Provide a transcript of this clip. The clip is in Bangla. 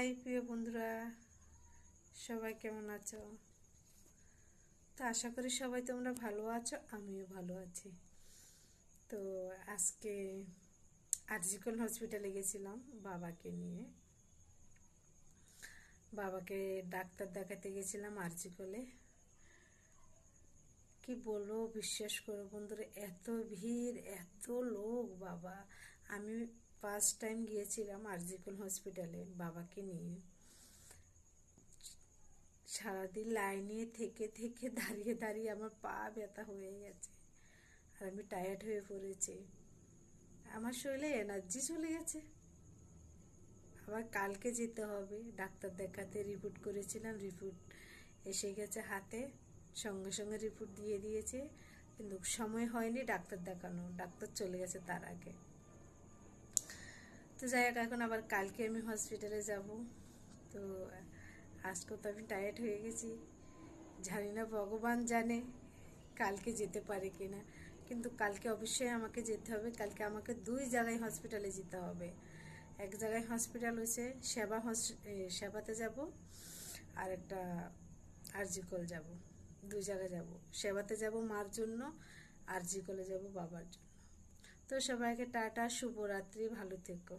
হাই প্রিয় বন্ধুরা, সবাই কেমন আছো? তো আশা করি সবাই তোমরা ভালো আছো, আমিও ভালো আছি। তো আজকে আরজিকর হসপিটালে গেছিলাম বাবাকে নিয়ে। বাবাকে ডাক্তার দেখাতে গেছিলাম আরজিকলে। কি বলবো, বিশ্বাস করো বন্ধুরা, এত ভিড়, এত লোক বাবা। আমি ফার্স্ট টাইম গিয়েছিলাম আরজিকর হসপিটালে বাবাকে নিয়ে। সারাদিন লাইনে থেকে থেকে দাঁড়িয়ে দাঁড়িয়ে আমার পা ব্যথা হয়ে গেছে, আর আমি টায়ার্ড হয়ে পড়েছি। আমার শরীরে এনার্জি চলে গেছে। আবার কালকে যেতে হবে ডাক্তার দেখাতে। রিপোর্ট করেছিলাম, রিপোর্ট এসে গেছে হাতে, সঙ্গে সঙ্গে রিপোর্ট দিয়ে দিয়েছে, কিন্তু সময় হয়নি ডাক্তার দেখানো। ডাক্তার চলে গেছে তার আগে। তো যাই হোক, এখন আবার কালকে আমি হসপিটালে যাব। তো আজকে তো আমি টায়ার্ড হয়ে গেছি। জানি না, ভগবান জানে কালকে যেতে পারে কিনা, কিন্তু কালকে অবশ্যই আমাকে যেতে হবে। কালকে আমাকে 2 জায়গায় হসপিটালে যেতে হবে। এক জায়গায় হসপিটাল হচ্ছে সেবাতে যাব, আর একটা আরজিকল যাব। 2 জায়গায় যাব। সেবাতে যাব মার জন্য, আরজিকলে যাব বাবার জন্য। তো সবাইকে টাটা, শুভরাত্রি, ভালো থেকো।